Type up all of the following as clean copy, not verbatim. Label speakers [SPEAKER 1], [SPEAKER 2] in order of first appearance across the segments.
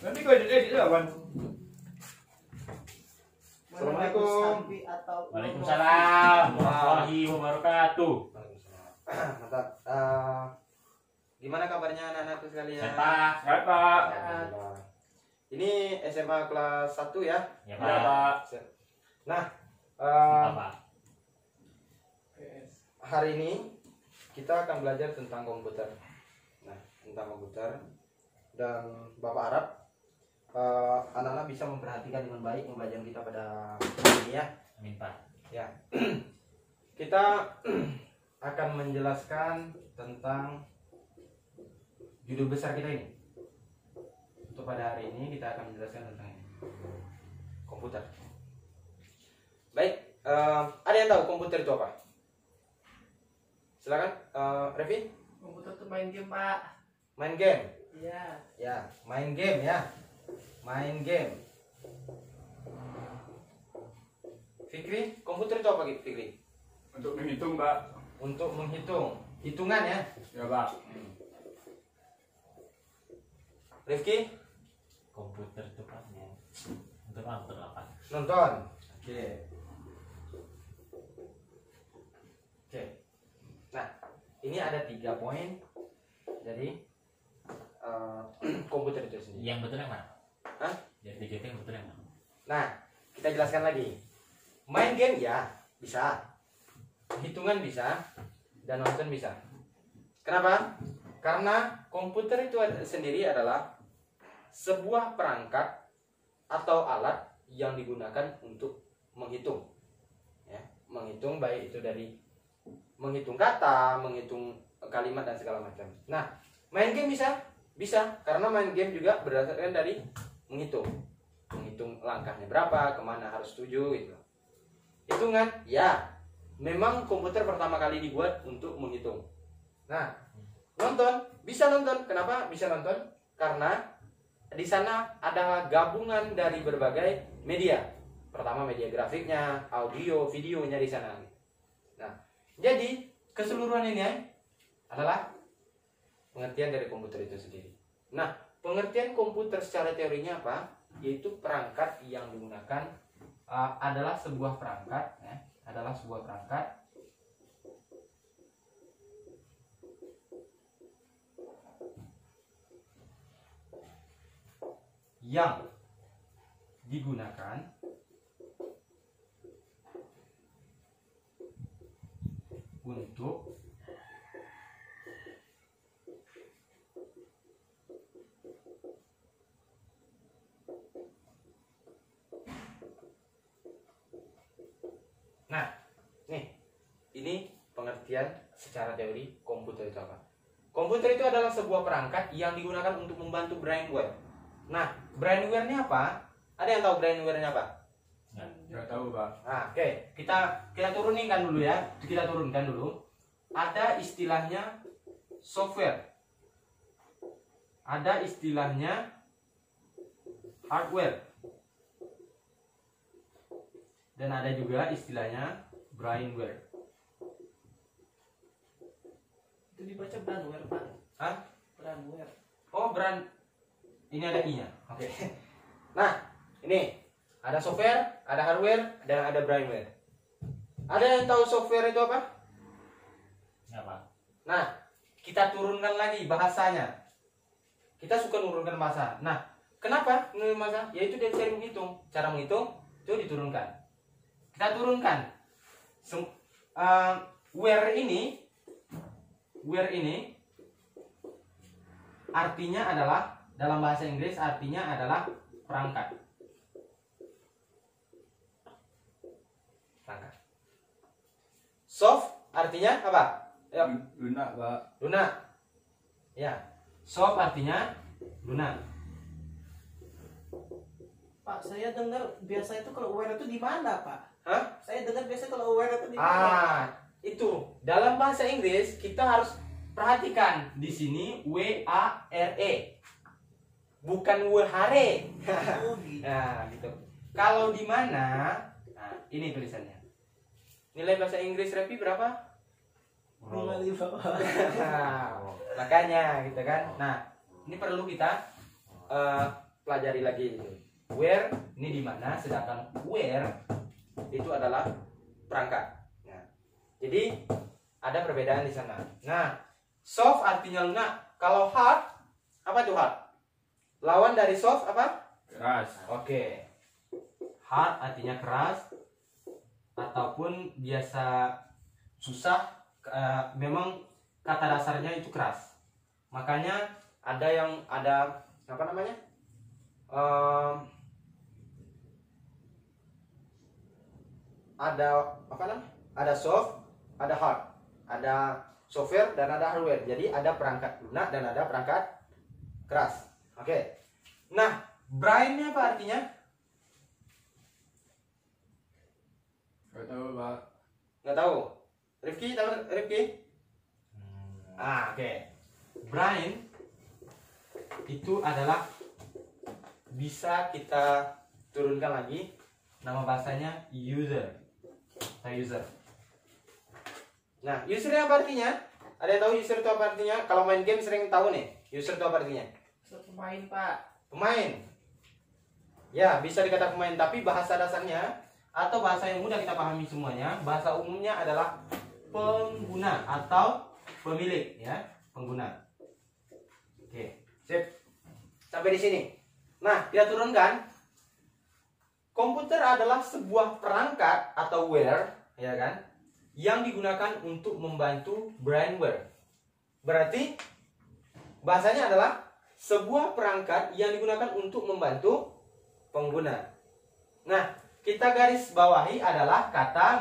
[SPEAKER 1] Nanti kau edit lah kan.
[SPEAKER 2] Assalamualaikum.
[SPEAKER 3] Waalaikumsalam warahmatullahi wabarakatuh.
[SPEAKER 2] Mantap. Gimana kabarnya anak-anakku sekalian?
[SPEAKER 3] Sehat, Pak.
[SPEAKER 1] Sehat, Pak.
[SPEAKER 2] Alhamdulillah. Ini SMA kelas 1 ya?
[SPEAKER 3] Ya,
[SPEAKER 1] Ya,
[SPEAKER 3] Pak.
[SPEAKER 1] Pak.
[SPEAKER 2] Nah,
[SPEAKER 3] Apa, Pak?
[SPEAKER 2] hari ini kita akan belajar tentang komputer. Nah, tentang komputer. Dan Bapak harap anak-anak bisa memperhatikan dengan baik pembelajaran kita pada hari ini ya.
[SPEAKER 3] Amin, Pak.
[SPEAKER 2] Ya. Kita akan menjelaskan tentang judul besar kita ini. Untuk pada hari ini kita akan menjelaskan tentang ini. Komputer. Baik, ada yang tahu komputer itu apa? Silakan, Revi.
[SPEAKER 4] Komputer tuh main game, Pak.
[SPEAKER 2] Main game.
[SPEAKER 4] Iya.
[SPEAKER 2] Ya, main game ya. Main game. Fikri, komputer itu apa Fikri?
[SPEAKER 1] Untuk menghitung, Pak.
[SPEAKER 2] Untuk menghitung. Hitungan ya.
[SPEAKER 1] Ya, Pak.
[SPEAKER 2] Rifki,
[SPEAKER 3] Komputer itu Pak. Untuk apa?
[SPEAKER 2] nonton. Oke. Oke. Nah, ini ada 3 poin. Jadi komputer itu sendiri.
[SPEAKER 3] Yang betul yang mana?
[SPEAKER 2] Hah?
[SPEAKER 3] Yang tiga itu yang betul yang mana?
[SPEAKER 2] Nah, kita jelaskan lagi. Main game ya bisa, hitungan bisa, dan nonton bisa. Kenapa? Karena komputer itu sendiri adalah sebuah perangkat atau alat yang digunakan untuk menghitung. Ya, menghitung baik itu dari menghitung kata, menghitung kalimat dan segala macam. Nah, main game bisa? Bisa, karena main game juga berdasarkan dari menghitung langkahnya berapa, kemana harus tuju gitu. Hitungan, ya, memang komputer pertama kali dibuat untuk menghitung. Nah, nonton, bisa nonton. Kenapa bisa nonton? Karena di sana ada gabungan dari berbagai media. Pertama media grafiknya, audio, videonya di sana. Nah, jadi keseluruhan ini adalah pengertian dari komputer itu sendiri. Nah, pengertian komputer secara teorinya apa? Yaitu perangkat yang digunakan adalah sebuah perangkat, ya, adalah sebuah perangkat yang digunakan untuk Nah, nih, ini pengertian secara teori komputer itu apa? Komputer itu adalah sebuah perangkat yang digunakan untuk membantu brainware. Nah, brainware ini apa? Ada yang tahu brainware-nya apa?
[SPEAKER 1] Nggak tahu, Pak.
[SPEAKER 2] Nah, oke, kita turunkan dulu ya. Kita turunkan dulu. Ada istilahnya software. Ada istilahnya hardware. Dan ada juga istilahnya brainware.
[SPEAKER 4] Itu dibaca brandware, Pak.
[SPEAKER 2] Hah?
[SPEAKER 4] Brandware.
[SPEAKER 2] Oh, ini ada i-nya. Oke. Nah, ini ada software, ada hardware, dan ada brainware. Ada yang tahu software itu apa?
[SPEAKER 3] Apa?
[SPEAKER 2] Nah, kita turunkan lagi bahasanya. Kita suka menurunkan bahasa. Nah, kenapa menurunkan bahasa? Yaitu dari cara menghitung. Cara menghitung itu diturunkan. Kita turunkan. Where ini artinya adalah, dalam bahasa Inggris artinya adalah perangkat. Soft artinya apa? Yuk.
[SPEAKER 1] Lunak, Pak.
[SPEAKER 2] Lunak. Ya. Soft artinya lunak.
[SPEAKER 4] Pak, saya dengar biasa itu kalau aware itu di mana, Pak?
[SPEAKER 2] Hah?
[SPEAKER 4] Saya dengar biasa kalau aware itu di mana?
[SPEAKER 2] Itu dalam bahasa Inggris kita harus perhatikan di sini W-A-R-E, bukan W-H-R-E.
[SPEAKER 4] Oh, gitu.
[SPEAKER 2] Nah, gitu. Kalau di mana? Nah, ini tulisannya. Nilai bahasa Inggris Repi berapa?
[SPEAKER 4] 55, Pak.
[SPEAKER 2] Nah, makanya gitu kan. Nah, ini perlu kita pelajari lagi itu. Where ini di mana, sedangkan where itu adalah perangkat. Nah, jadi ada perbedaan di sana. Nah, soft artinya lunak. Kalau hard, apa itu hard? Lawan dari soft apa?
[SPEAKER 1] Keras.
[SPEAKER 2] Oke. Hard artinya keras ataupun biasa susah, memang kata dasarnya itu keras. Makanya ada yang ada apa namanya? Ada apa namanya? Ada soft, ada hard, ada software dan ada hardware. Jadi ada perangkat lunak dan ada perangkat keras. Oke. Nah, brain-nya apa artinya?
[SPEAKER 1] Gak tahu Pak.
[SPEAKER 2] Nggak tahu. Rifki tahu Rifki? Oke. Brain itu adalah bisa kita turunkan lagi, nama bahasanya user atau user. Nah, user apa artinya? Ada yang tahu user itu apa artinya? Kalau main game sering tahu nih, user itu apa artinya?
[SPEAKER 4] Pemain, Pak.
[SPEAKER 2] Pemain. Ya, bisa dikatakan pemain, tapi bahasa dasarnya atau bahasa yang mudah kita pahami semuanya, bahasa umumnya adalah pengguna atau pemilik, ya, pengguna. Oke, sip. Sampai di sini. Nah, kita turunkan. Komputer adalah sebuah perangkat atau ware, ya kan, yang digunakan untuk membantu brainware. Berarti bahasanya adalah sebuah perangkat yang digunakan untuk membantu pengguna. Nah, kita garis bawahi adalah kata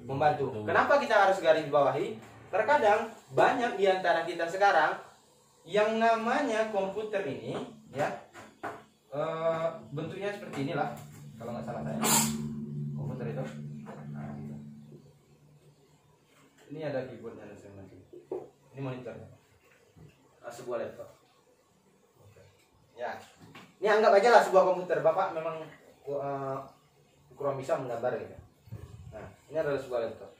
[SPEAKER 2] membantu. Kenapa kita harus garis bawahi? Terkadang banyak di antara kita sekarang yang namanya komputer ini, ya, bentuknya seperti inilah, kalau nggak salah saya. Komputer itu. Nah, gitu. Ini ada keyboardnya dan segala macam. Ini monitornya. Sebuah laptop. Ya, ini anggap aja lah sebuah komputer. Bapak memang kurang bisa menggambar gitu. Nah, ini adalah sebuah laptop.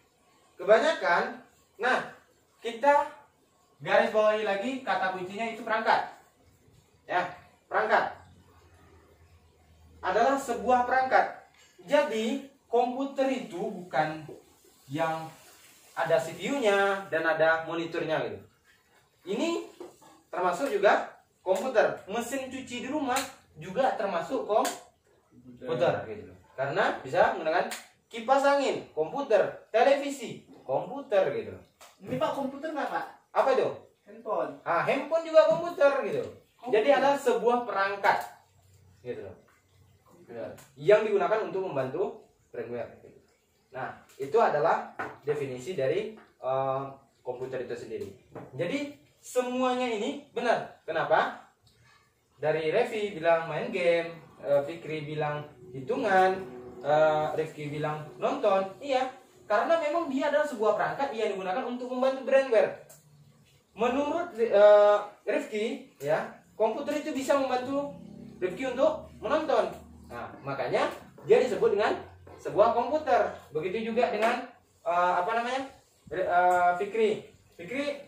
[SPEAKER 2] Kebanyakan, nah, kita garis bawahi lagi kata kuncinya itu perangkat. Ya, perangkat adalah sebuah perangkat. Jadi komputer itu bukan yang ada CPU-nya dan ada monitornya gitu. Ini termasuk juga komputer. Mesin cuci di rumah juga termasuk komputer gitu. Karena bisa menggunakan kipas angin, komputer, televisi, komputer gitu.
[SPEAKER 4] Ini Pak komputer nggak Pak?
[SPEAKER 2] Apa itu?
[SPEAKER 4] Handphone.
[SPEAKER 2] Handphone juga komputer gitu. Jadi adalah sebuah perangkat gitu. Yang digunakan untuk membantu brainware. Nah, itu adalah definisi dari komputer itu sendiri. Jadi semuanya ini benar. Kenapa? Dari Revi bilang main game, Fikri bilang hitungan, Rifki bilang nonton. Iya, karena memang dia adalah sebuah perangkat yang digunakan untuk membantu brainware. Menurut Rifki, ya, komputer itu bisa membantu Rifki untuk menonton. Nah, makanya dia disebut dengan sebuah komputer. Begitu juga dengan apa namanya? Fikri. Fikri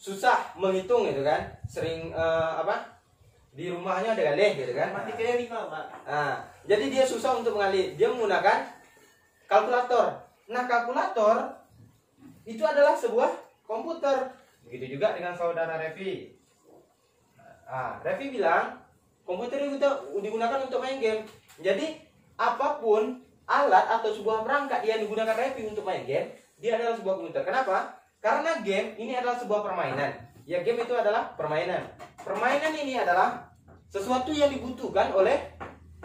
[SPEAKER 2] susah menghitung gitu kan. Sering apa? Di rumahnya ada galih gitu kan.
[SPEAKER 4] Matematikanya 5 Pak.
[SPEAKER 2] Nah, jadi dia susah untuk mengalih. Dia menggunakan kalkulator. Nah, kalkulator itu adalah sebuah komputer. Begitu juga dengan saudara Revi. Revi bilang komputer itu digunakan untuk main game. Jadi apapun alat atau sebuah perangkat yang digunakan Revi untuk main game, dia adalah sebuah komputer. Kenapa? Karena game ini adalah sebuah permainan. Ya, game itu adalah permainan. Permainan ini adalah sesuatu yang dibutuhkan oleh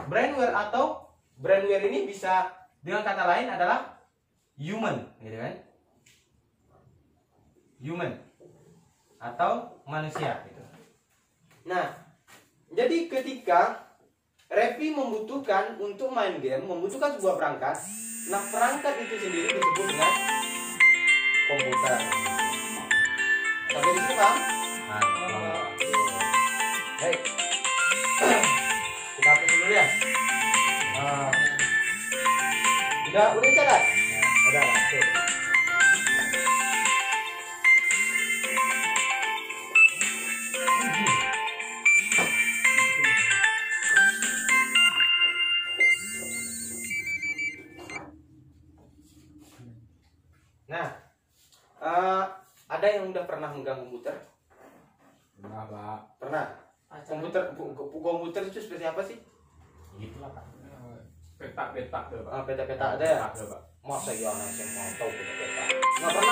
[SPEAKER 2] brainware, atau brainware ini bisa dengan kata lain adalah human, gitu kan? Human atau manusia gitu. Nah, jadi ketika Revi membutuhkan untuk main game, membutuhkan sebuah perangkat, nah perangkat itu sendiri disebut dengan komputer. Sampai di sini Bang? Baik. Kita hapus dulu ya. Udah catat? Udah. Oke. pernah megang komputer?
[SPEAKER 1] Enggak, Pak.
[SPEAKER 2] Pernah. Komputer itu seperti apa sih?
[SPEAKER 3] Gitulah Pak.
[SPEAKER 1] Petak-petak tuh, Pak.
[SPEAKER 2] Peta-peta ada ya?
[SPEAKER 1] Petak tuh, Pak.
[SPEAKER 2] Masa ya anak SMA tahu peta-peta? Nggak pernah